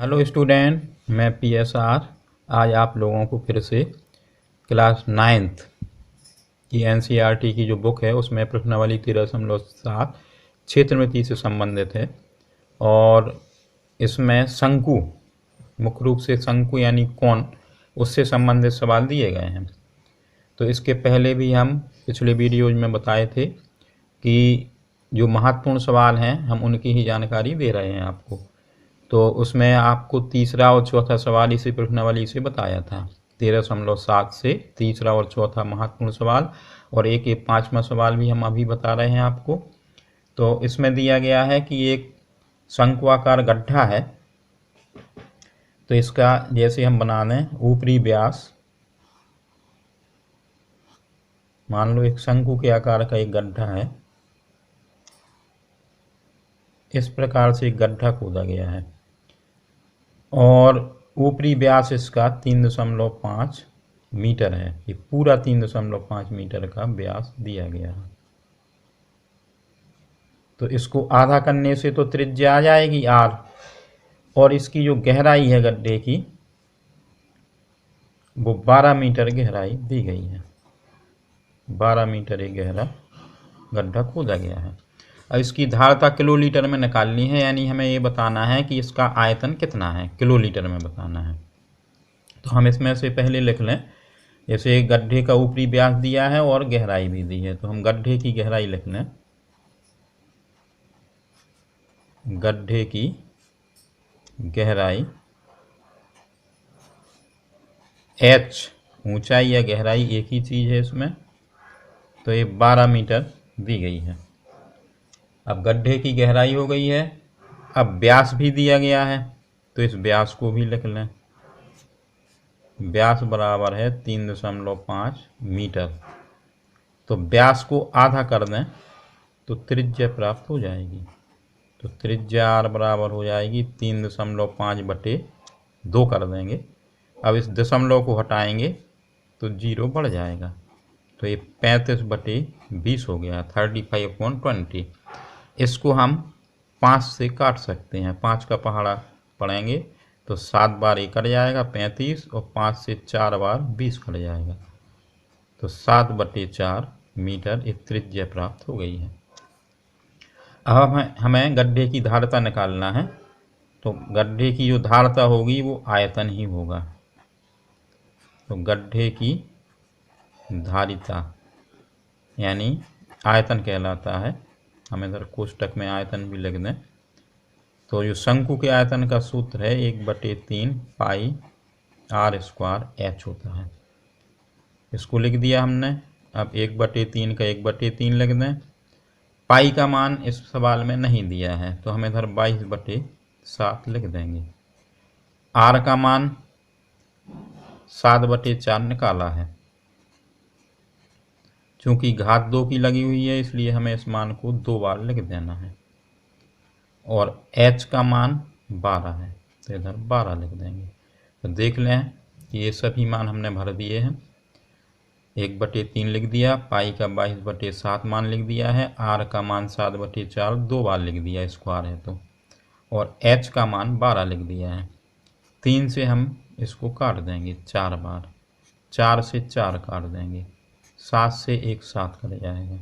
Hello student, मैं PSR। आज आप लोगों को फिर से क्लास 9th की NCERT की जो बुक है उसमें प्रश्नावली 13.7 क्षेत्रमिति से संबंधित है। और इसमें शंकु, मुख्य रूप से शंकु यानी कौन, उससे संबंधित सवाल दिए गए हैं। तो इसके पहले भी हम पिछले वीडियोज में बताए थे कि जो महत्वपूर्ण सवाल हैं हम उनकी ही जानकारी दे रहे हैं आपको। तो उसमें आपको तीसरा और चौथा सवाल इसी प्रश्नावली से बताया था। 13.7 से तीसरा और चौथा महत्वपूर्ण सवाल, और एक 5वां सवाल भी हम अभी बता रहे हैं आपको। तो इसमें दिया गया है कि एक शंक्वाकार गड्ढा है, तो इसका जैसे हम बना दें ऊपरी व्यास, मान लो एक शंकु के आकार का एक गड्ढा है, इस प्रकार से एक गड्ढा खोदा गया है और ऊपरी व्यास इसका 3.5 मीटर है। ये पूरा 3.5 मीटर का व्यास दिया गया है। तो इसको आधा करने से तो त्रिज्या आ जाएगी R, और इसकी जो गहराई है गड्ढे की वो 12 मीटर गहराई दी गई है। 12 मीटर एक गहरा गड्ढा खोदा गया है। अब इसकी धारता किलोलीटर में निकालनी है, यानी हमें ये बताना है कि इसका आयतन कितना है, किलोलीटर में बताना है। तो हम इसमें से पहले लिख लें, जैसे गड्ढे का ऊपरी व्यास दिया है और गहराई भी दी है, तो हम गड्ढे की गहराई लिख लें। गड्ढे की गहराई H, ऊंचाई या गहराई एक ही चीज़ है इसमें, तो ये 12 मीटर दी गई है। अब गड्ढे की गहराई हो गई है, अब व्यास भी दिया गया है, तो इस व्यास को भी लिख लें। व्यास बराबर है 3.5 मीटर। तो व्यास को आधा कर दें तो त्रिज्या प्राप्त हो जाएगी। तो त्रिज्या R बराबर हो जाएगी 3.5/2 कर देंगे। अब इस दशमलव को हटाएंगे तो 0 बढ़ जाएगा, तो ये 35/20 हो गया, 35/20। इसको हम 5 से काट सकते हैं, 5 का पहाड़ा पढ़ेंगे तो 7 बार ये कट जाएगा 35, और 5 से 4 बार 20 कट जाएगा, तो 7/4 मीटर एक त्रिज्या प्राप्त हो गई है। अब हमें गड्ढे की धारता निकालना है, तो गड्ढे की जो धारता होगी वो आयतन ही होगा। तो गड्ढे की धारिता यानी आयतन कहलाता है। हम इधर कोष्टक में आयतन भी लिख दें। तो जो शंकु के आयतन का सूत्र है 1/3 पाई R² H होता है। इसको लिख दिया हमने। अब 1/3 का 1/3 लिख दें। पाई का मान इस सवाल में नहीं दिया है, तो हम इधर 22/7 लिख देंगे। R का मान 7/4 निकाला है। चूंकि घात 2 की लगी हुई है इसलिए हमें इस मान को 2 बार लिख देना है। और H का मान 12 है, तो इधर 12 लिख देंगे। तो देख लें कि ये सभी मान हमने भर दिए हैं। 1/3 लिख दिया, पाई का 22/7 मान लिख दिया है, R का मान 7/4 2 बार लिख दिया, स्क्वायर है तो, और H का मान 12 लिख दिया है। 3 से हम इसको काट देंगे 4 बार, 4 से 4 काट देंगे, 7 से 1 7 कट जाएगा।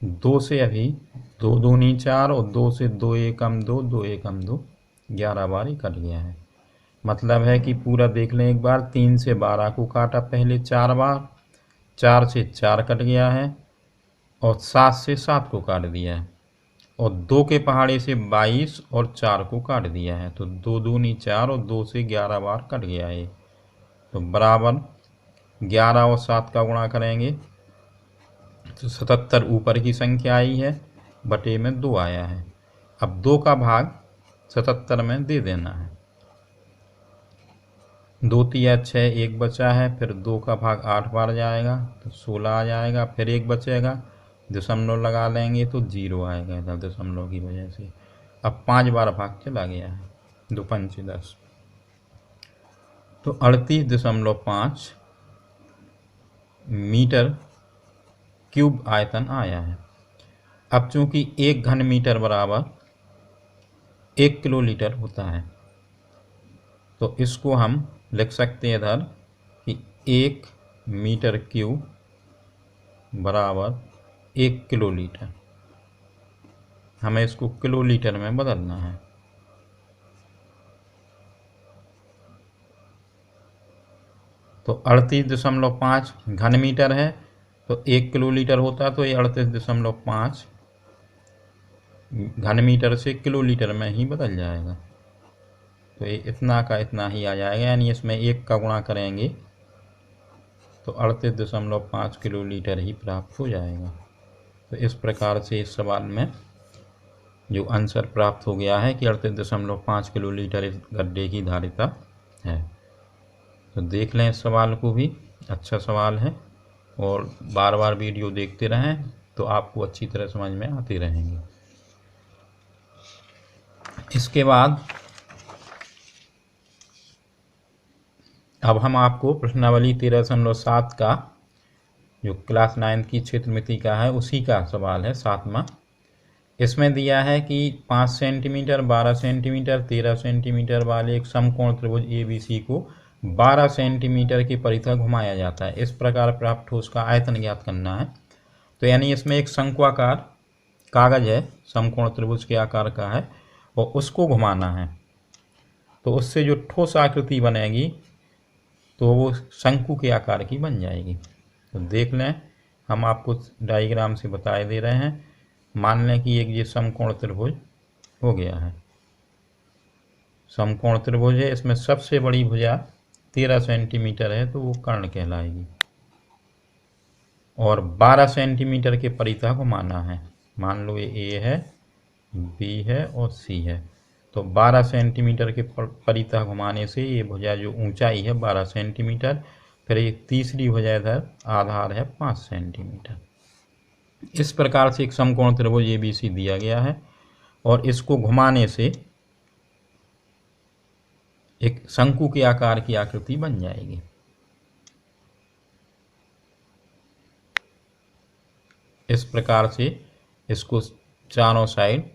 2 से अभी 2 दूनी 4, और 2 से 2 एकम 2, 2 एकम 2, 11 बार ही कट गया है। मतलब है कि पूरा देख लें एक बार। 3 से 12 को काटा पहले 4 बार, 4 से 4 कट गया है, और 7 से 7 को काट दिया है, और 2 के पहाड़े से 22 और 4 को काट दिया है, तो 2 दूनी 4, और 2 से 11 बार कट गया है। तो बराबर 11 और 7 का गुणा करेंगे तो 77 ऊपर की संख्या आई है, बटे में 2 आया है। अब 2 का भाग 77 में दे देना है। 2 तिया 6, 1 बचा है, फिर 2 का भाग 8 बार जाएगा तो 16 आ जाएगा, फिर 1 बचेगा, दशमलव लगा लेंगे तो 0 आएगा इधर दशमलव की वजह से। अब 5 बार भाग चला गया है, 2 पंचे 10, तो 38.5 मीटर क्यूब आयतन आया है। अब चूंकि 1 घन मीटर बराबर 1 किलोलीटर होता है, तो इसको हम लिख सकते हैं इधर कि 1 मीटर क्यूब बराबर 1 किलोलीटर। हमें इसको किलोलीटर में बदलना है। तो 38.5 घन मीटर है, तो 1 किलोलीटर होता तो ये 38.5 घन मीटर से किलोलीटर में ही बदल जाएगा। तो ये इतना का इतना ही आ जाएगा, यानी इसमें 1 का गुणा करेंगे तो 38.5 किलोलीटर ही प्राप्त हो जाएगा। तो इस प्रकार से इस सवाल में जो आंसर प्राप्त हो गया है कि 38.5 किलोलीटर इस गड्ढे की धारिता है। तो देख लें इस सवाल को भी, अच्छा सवाल है, और बार बार वीडियो देखते रहें तो आपको अच्छी तरह समझ में आते रहेंगे। इसके बाद अब हम आपको प्रश्नावली 13.7 का जो क्लास 9 की क्षेत्रमिति का है उसी का सवाल है, 7वां। इसमें दिया है कि 5 सेंटीमीटर, 12 सेंटीमीटर, 13 सेंटीमीटर वाले एक समकोण त्रिभुज ABC को 12 सेंटीमीटर की परिधि घुमाया जाता है। इस प्रकार प्राप्त ठोस का आयतन ज्ञात करना है। तो यानी इसमें एक शंक्वाकार कागज है, समकोण त्रिभुज के आकार का है, और उसको घुमाना है। तो उससे जो ठोस आकृति बनेगी तो वो शंकु के आकार की बन जाएगी। तो देख लें, हम आपको डायग्राम से बताए दे रहे हैं। मान लें कि एक ये समकोण त्रिभुज हो गया है, समकोण त्रिभुज है, इसमें सबसे बड़ी भुजा 13 सेंटीमीटर है, तो वो कर्ण कहलाएगी, और 12 सेंटीमीटर के परिधि घुमाना है। मान लो ये A है, B है और C है। तो 12 सेंटीमीटर के परिधि घुमाने से ये भुजा जो ऊंचाई है 12 सेंटीमीटर, फिर ये तीसरी भुजा इधर आधार है 5 सेंटीमीटर। इस प्रकार से एक समकोण त्रिभुज ABC दिया गया है, और इसको घुमाने से एक शंकु के आकार की आकृति बन जाएगी। इस प्रकार से इसको चारों साइड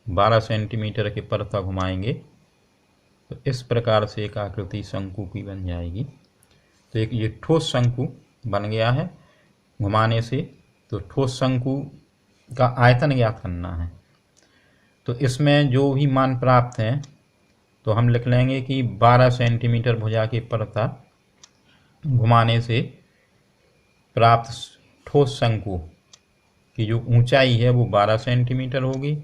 12 सेंटीमीटर के परिधि घुमाएंगे तो इस प्रकार से एक आकृति शंकु की बन जाएगी। तो एक ये ठोस शंकु बन गया है घुमाने से। तो ठोस शंकु का आयतन ज्ञात करना है। तो इसमें जो भी मान प्राप्त हैं तो हम लिख लेंगे कि 12 सेंटीमीटर भुजा के परिधि घुमाने से प्राप्त ठोस शंकु की जो ऊंचाई है वो 12 सेंटीमीटर होगी,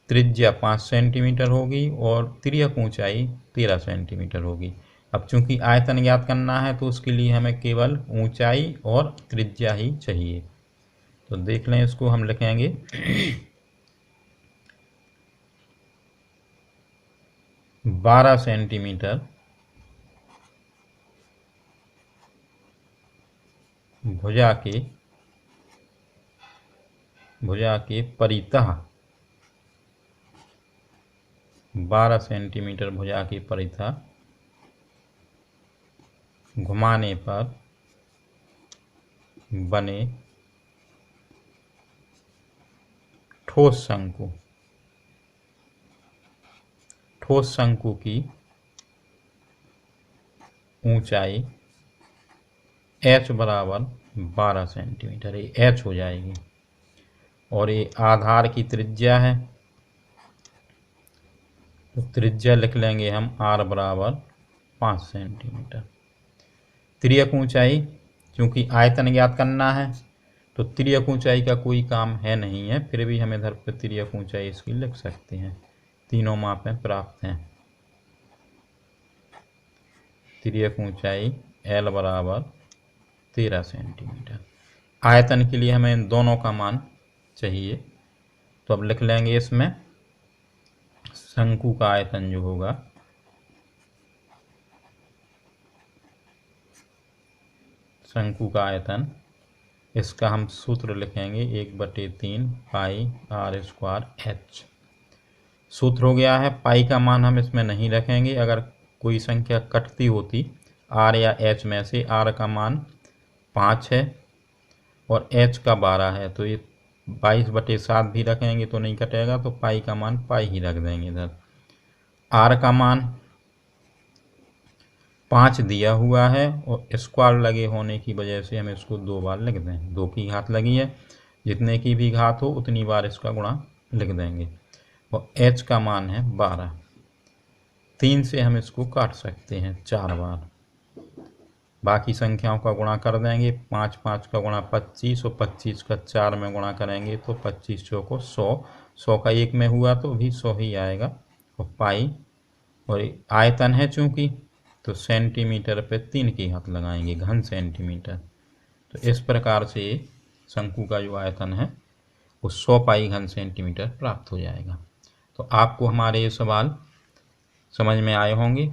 त्रिज्या 5 सेंटीमीटर होगी और तिर्यक ऊंचाई 13 सेंटीमीटर होगी। अब चूंकि आयतन ज्ञात करना है तो उसके लिए हमें केवल ऊंचाई और त्रिज्या ही चाहिए। तो देख लें, इसको हम लिखेंगे 12 सेंटीमीटर भुजा के परिधि, 12 सेंटीमीटर भुजा की परिधि घुमाने पर बने ठोस शंकु की ऊंचाई h बराबर 12 सेंटीमीटर, ये h हो जाएगी। और ये आधार की त्रिज्या है, तो त्रिज्या लिख लेंगे हम r बराबर 5 सेंटीमीटर। तिर्यक ऊंचाई, क्योंकि आयतन ज्ञात करना है तो तिर्यक ऊंचाई का कोई काम है नहीं है, फिर भी हम इधर पर तिर्यक ऊंचाई इसकी लिख सकते हैं। तीनों मापें प्राप्त हैं। तिर्यक ऊंचाई L बराबर 13 सेंटीमीटर। आयतन के लिए हमें दोनों का मान चाहिए, तो अब लिख लेंगे इसमें शंकु का आयतन जो होगा शंकु का आयतन, इसका हम सूत्र लिखेंगे 1/3 पाई r स्क्वायर h। सूत्र हो गया है। पाई का मान हम इसमें नहीं रखेंगे, अगर कोई संख्या कटती होती r या h में से, r का मान 5 है और h का 12 है, तो ये 22/7 भी रखेंगे तो नहीं कटेगा, तो पाई का मान पाई ही रख देंगे इधर। r का मान 5 दिया हुआ है और स्क्वायर लगे होने की वजह से हम इसको 2 बार लिख दें। 2 की घात लगी है, जितने की भी घात हो उतनी बार इसका गुणा लिख देंगे। और h का मान है 12। 3 से हम इसको काट सकते हैं 4 बार। बाकी संख्याओं का गुणा कर देंगे। 5 5 का गुणा 25 और 25 का 4 में गुणा करेंगे तो 25 चौको 100। 100 का 1 में हुआ तो भी 100 ही आएगा। और पाई, और आयतन है चूँकि, तो सेंटीमीटर पे 3 की घात लगाएंगे, घन सेंटीमीटर। तो इस प्रकार से शंकु का जो आयतन है वो 100 पाई घन सेंटीमीटर प्राप्त हो जाएगा। तो आपको हमारे ये सवाल समझ में आए होंगे,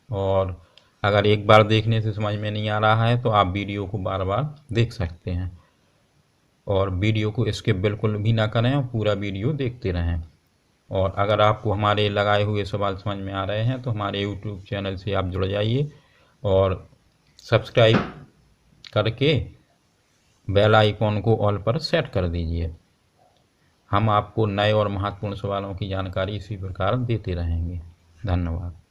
और अगर एक बार देखने से समझ में नहीं आ रहा है तो आप वीडियो को बार बार देख सकते हैं, और वीडियो को स्किप बिल्कुल भी ना करें और पूरा वीडियो देखते रहें। और अगर आपको हमारे लगाए हुए सवाल समझ में आ रहे हैं तो हमारे यूट्यूब चैनल से आप जुड़ जाइए और सब्सक्राइब करके बेल आइकॉन को ऑल पर सेट कर दीजिए। हम आपको नए और महत्वपूर्ण सवालों की जानकारी इसी प्रकार देते रहेंगे। धन्यवाद।